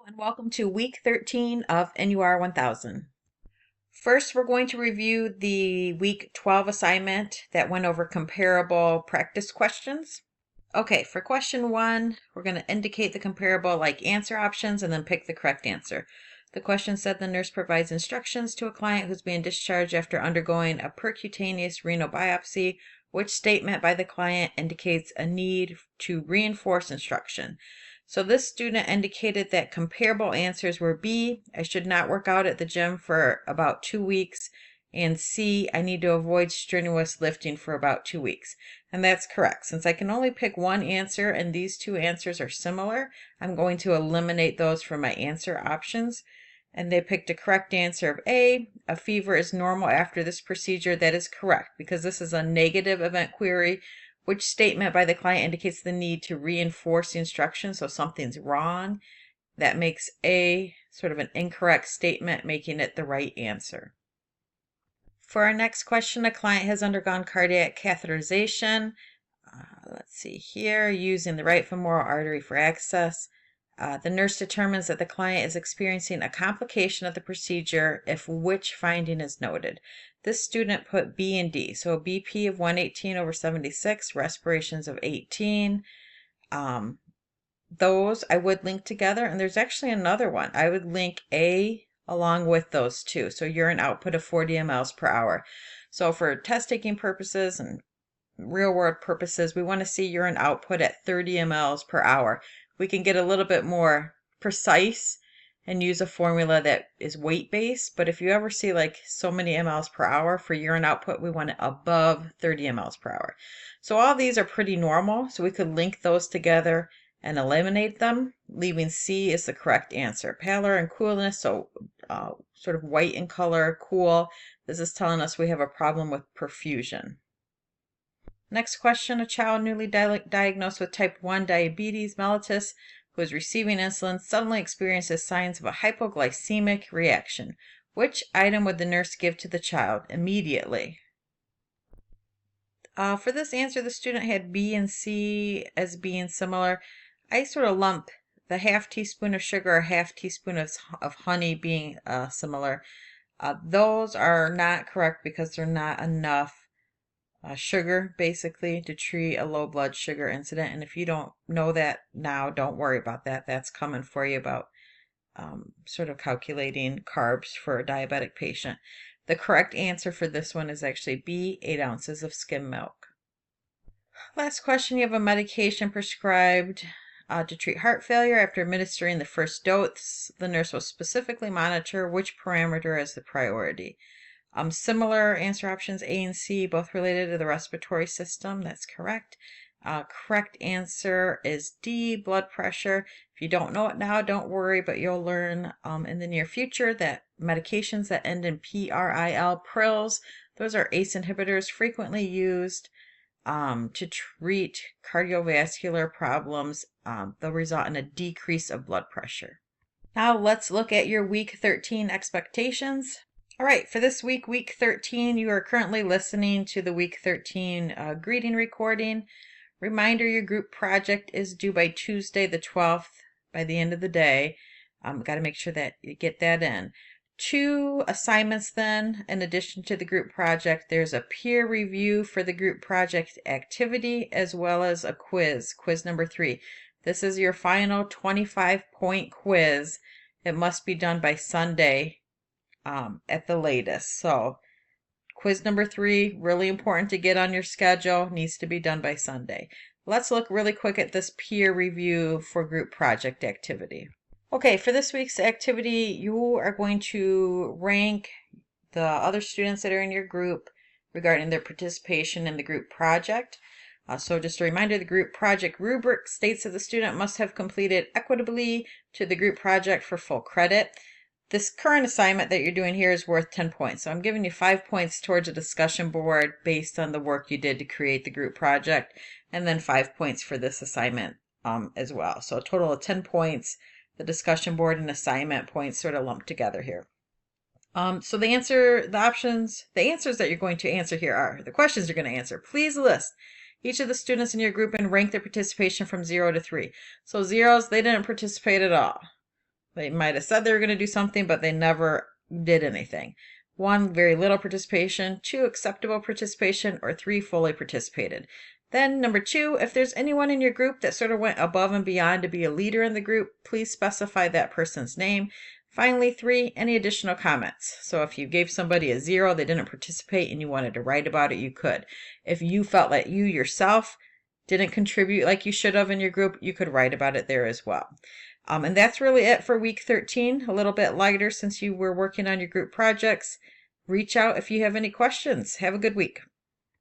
And welcome to week 13 of NUR 1000. First, we're going to review the week 12 assignment that went over comparable practice questions. Okay, for question 1, we're going to indicate the comparable like answer options and then pick the correct answer. The question said the nurse provides instructions to a client who's being discharged after undergoing a percutaneous renal biopsy. Which statement by the client indicates a need to reinforce instruction? So this student indicated that comparable answers were B, I should not work out at the gym for about 2 weeks, and C, I need to avoid strenuous lifting for about 2 weeks. And that's correct. Since I can only pick one answer and these two answers are similar, I'm going to eliminate those from my answer options. And they picked a correct answer of A fever is normal after this procedure. That is correct because this is a negative event query. Which statement by the client indicates the need to reinforce the instruction? So something's wrong. That makes A sort of an incorrect statement, making it the right answer. For our next question, a client has undergone cardiac catheterization. Let's see here, using the right femoral artery for access. The nurse determines that the client is experiencing a complication of the procedure if which finding is noted. This student put B and D, so a BP of 118/76, respirations of 18. Those I would link together, and there's actually another one. I would link A along with those two, so urine output of 40 mLs per hour. So for test taking purposes and real world purposes, we want to see urine output at 30 mLs per hour. We can get a little bit more precise and use a formula that is weight based, but if you ever see like so many mLs per hour for urine output, we want it above 30 mLs per hour. So all these are pretty normal, so we could link those together and eliminate them, leaving C is the correct answer. Pallor and coolness, so sort of white in color, cool. This is telling us we have a problem with perfusion. Next question, a child newly diagnosed with type 1 diabetes mellitus who is receiving insulin suddenly experiences signs of a hypoglycemic reaction. Which item would the nurse give to the child immediately? For this answer, the student had B and C as being similar. I sort of lump the half teaspoon of sugar or half teaspoon of honey being similar. Those are not correct because they're not enough sugar basically to treat a low blood sugar incident. And if you don't know that now, don't worry about that. That's coming for you about sort of calculating carbs for a diabetic patient. The correct answer for this one is actually B, 8 ounces of skim milk. Last question, you have a medication prescribed to treat heart failure. After administering the first dose, the nurse will specifically monitor which parameter is the priority. Similar answer options A and C, both related to the respiratory system. That's correct. Correct answer is D, blood pressure. If you don't know it now, don't worry, but you'll learn in the near future that medications that end in PRIL, PRILs, those are ACE inhibitors frequently used to treat cardiovascular problems. They'll result in a decrease of blood pressure. Now let's look at your week 13 expectations. All right, for this week, week 13, you are currently listening to the week 13 greeting recording. Reminder, your group project is due by Tuesday the 12th by the end of the day. Got to make sure that you get that in. 2 assignments then, in addition to the group project, there's a peer review for the group project activity as well as a quiz number 3. This is your final 25-point quiz. It must be done by Sunday. At the latest. So quiz number 3, really important to get on your schedule, needs to be done by Sunday. Let's look really quick at this peer review for group project activity. Okay, for this week's activity, you are going to rank the other students that are in your group regarding their participation in the group project. So just a reminder, the group project rubric states that the student must have completed equitably to the group project for full credit. This current assignment that you're doing here is worth 10 points. So I'm giving you 5 points towards a discussion board based on the work you did to create the group project, and then 5 points for this assignment as well. So a total of 10 points. The discussion board and assignment points sort of lumped together here. So the answers that you're going to answer here are, the questions you're going to answer. Please list each of the students in your group and rank their participation from 0 to 3. So zeros, they didn't participate at all. They might have said they were going to do something, but they never did anything. 1, very little participation. 2, acceptable participation. Or 3, fully participated. Then number 2, if there's anyone in your group that sort of went above and beyond to be a leader in the group, please specify that person's name. Finally, 3, any additional comments. So if you gave somebody a 0, they didn't participate, and you wanted to write about it, you could. If you felt that you yourself didn't contribute like you should have in your group, you could write about it there as well. And that's really it for week 13, a little bit lighter since you were working on your group projects. Reach out if you have any questions. Have a good week.